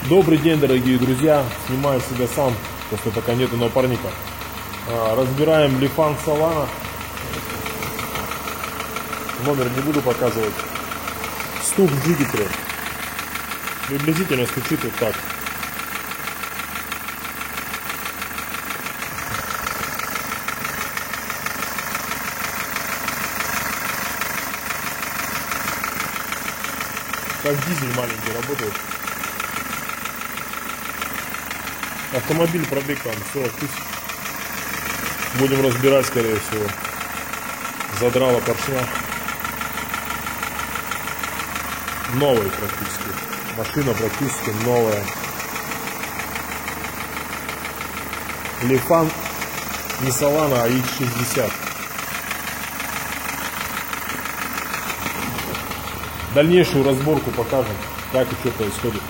Добрый день, дорогие друзья. Снимаю себя сам, просто пока нету напарника. Разбираем Lifan Solana. Номер не буду показывать. Стук в двигателе. Приблизительно стучит вот так. Как дизель маленький работает. Автомобиль пробег там 40 тысяч. Будем разбирать, скорее всего. Задрала поршня. Новый практически. Машина практически новая. Lifan не Solana, а X60. Дальнейшую разборку покажем, как и что происходит.